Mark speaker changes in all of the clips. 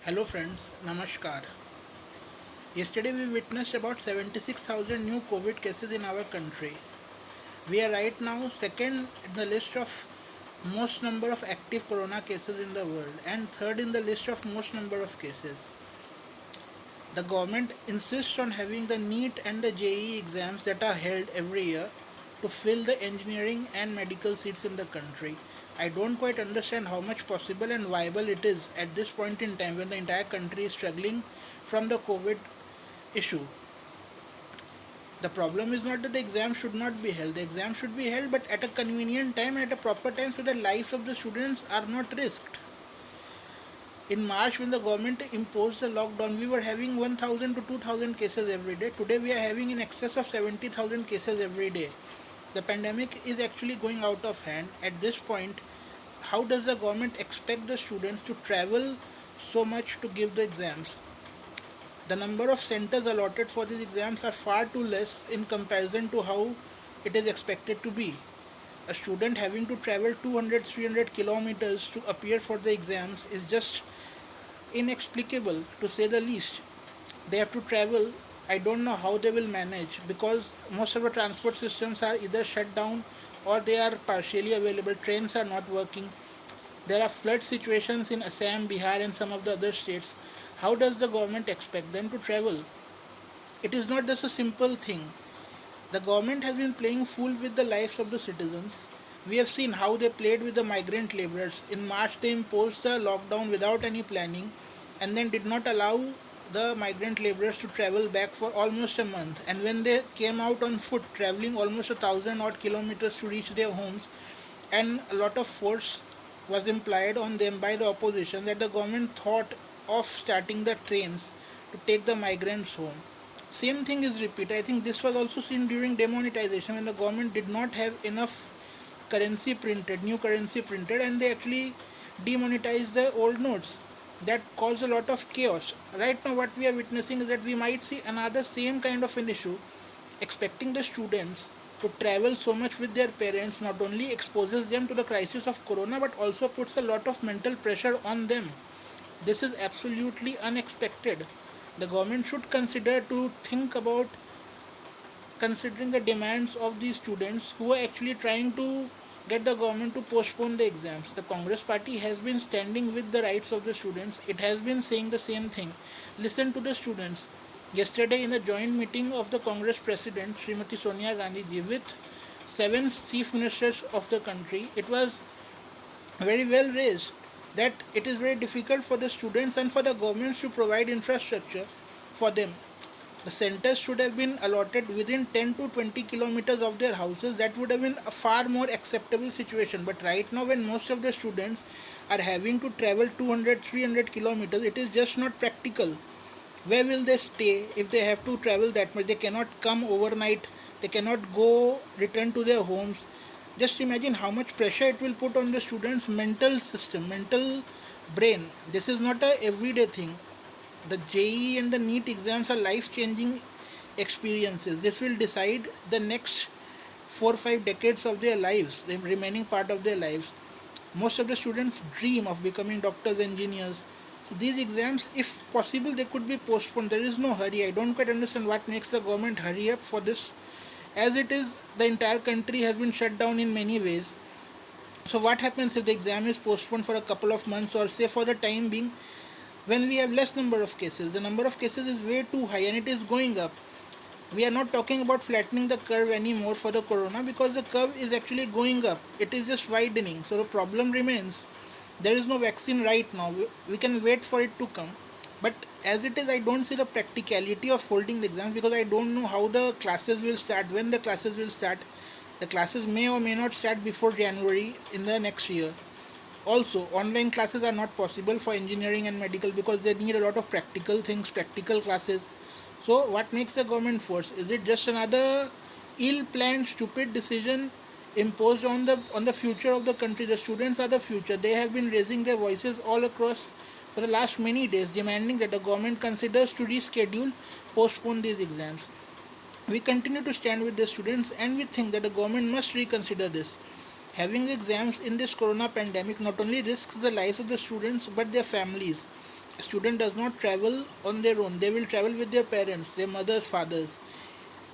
Speaker 1: Hello friends, Namaskar. Yesterday we witnessed about 76,000 new COVID cases in our country. We are right now second in the list of most number of active corona cases in the world and third in the list of most number of cases. The government insists on having the NEET and the JEE exams that are held every year to fill the engineering and medical seats in the country. I don't quite understand how much possible and viable it is at this point in time when the entire country is struggling from the COVID issue. The problem is not that the exam should not be held. The exam should be held, but at a convenient time and at a proper time so the lives of the students are not risked. In March, when the government imposed the lockdown, we were having 1,000 to 2,000 cases every day. Today, we are having in excess of 70,000 cases every day. The pandemic is actually going out of hand. At this point, how does the government expect the students to travel so much to give the exams? The number of centers allotted for these exams are far too less in comparison to how it is expected to be. A student having to travel 200 300 kilometers to appear for the exams is just inexplicable to say the least. They have to travel. I don't know how they will manage because most of the transport systems are either shut down or they are partially available. Trains are not working. There are flood situations in Assam, Bihar, and some of the other states. How does the government expect them to travel? It is not just a simple thing. The government has been playing fool with the lives of the citizens. We have seen how they played with the migrant laborers. In March, they imposed the lockdown without any planning and then did not allow the migrant laborers to travel back for almost a month. And when they came out on foot, traveling almost 1,000 odd kilometers to reach their homes, and a lot of force was implied on them by the opposition that the government thought of starting the trains to take the migrants home. Same thing is repeated. I think this was also seen during demonetization when the government did not have enough currency printed, new currency printed, and they actually demonetized the old notes. That caused a lot of chaos. Right now, what we are witnessing is that we might see another same kind of an issue. Expecting the students to travel so much with their parents not only exposes them to the crisis of corona but also puts a lot of mental pressure on them. This is absolutely unexpected. The government should consider to think about considering the demands of these students who are actually trying to get the government to postpone the exams. The Congress party has been standing with the rights of the students. It has been saying the same thing. Listen to the students. Yesterday, in the joint meeting of the Congress President, Srimati Sonia Gandhi, with seven chief ministers of the country, it was very well raised that it is very difficult for the students and for the governments to provide infrastructure for them. The centers should have been allotted within 10 to 20 kilometers of their houses. That would have been a far more acceptable situation. But right now, when most of the students are having to travel 200 300 kilometers, it is just not practical. Where will they stay if they have to travel that much? They cannot come overnight, they cannot go return to their homes. Just imagine how much pressure it will put on the students' mental system, mental brain. This is not a everyday thing. The JEE and the NEET exams are life changing experiences. This will decide the next 4 or 5 decades of their lives, the remaining part of their lives. Most of the students dream of becoming doctors, engineers. So these exams, if possible, they could be postponed. There is no hurry. I don't quite understand what makes the government hurry up for this. As it is, the entire country has been shut down in many ways. So what happens if the exam is postponed for a couple of months or say for the time being when we have less number of cases? The number of cases is way too high and it is going up. We are not talking about flattening the curve anymore for the corona because the curve is actually going up. It is just widening. So the problem remains. There is no vaccine right now. We can wait for it to come. But as it is, I don't see the practicality of holding the exams because I don't know how the classes will start, when the classes will start. The classes may or may not start before January in the next year. Also, online classes are not possible for engineering and medical because they need a lot of practical things, practical classes. So, what makes the government force? Is it just another ill-planned, stupid decision imposed on the future of the country? The students are the future. They have been raising their voices all across for the last many days, demanding that the government considers to reschedule, postpone these exams. We continue to stand with the students and we think that the government must reconsider this. Having exams in this corona pandemic not only risks the lives of the students but their families. A student does not travel on their own. They will travel with their parents, their mothers, fathers.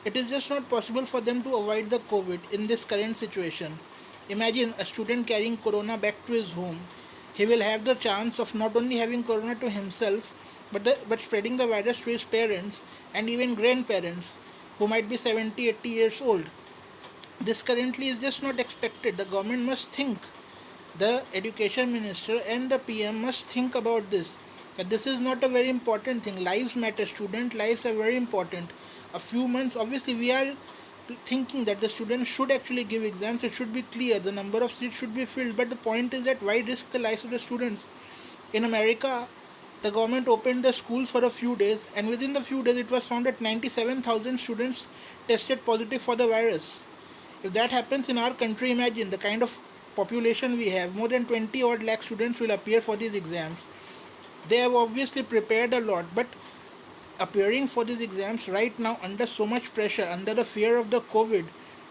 Speaker 1: It is just not possible for them to avoid the COVID in this current situation. Imagine a student carrying corona back to his home. He will have the chance of not only having corona to himself, but spreading the virus to his parents and even grandparents who might be 70, 80 years old. This currently is just not expected. The government must think, the education minister and the PM must think about this. That this is not a very important thing. Lives matter. Student lives are very important. A few months, obviously, we are thinking that the students should actually give exams. It should be clear. The number of seats should be filled. But the point is that why risk the lives of the students? In America, the government opened the schools for a few days, and within the few days, it was found that 97,000 students tested positive for the virus. If that happens in our country, imagine the kind of population we have. More than 20 odd lakh students will appear for these exams. They have obviously prepared a lot, but appearing for these exams right now under so much pressure, under the fear of the COVID,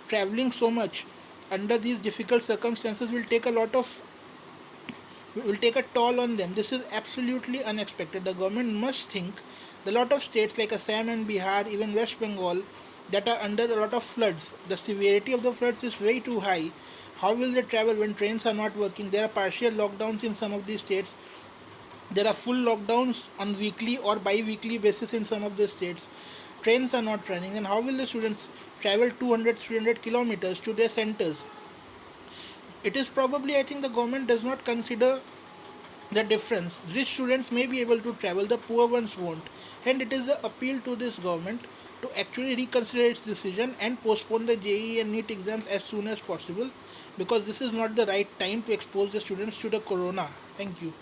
Speaker 1: traveling so much, under these difficult circumstances will take a toll on them. This is absolutely unexpected. The government must think. A lot of states like Assam and Bihar, even West Bengal, that are under a lot of floods. The severity of the floods is way too high. How will they travel when trains are not working? There are partial lockdowns in some of these states. There are full lockdowns on weekly or bi-weekly basis in some of the states. Trains are not running, and how will the students travel 200, 300 kilometers to their centers? It is probably, I think, the government does not consider the difference. Rich students may be able to travel, the poor ones won't. And it is an appeal to this government to actually reconsider its decision and postpone the JEE and NEET exams as soon as possible, because this is not the right time to expose the students to the corona. Thank you.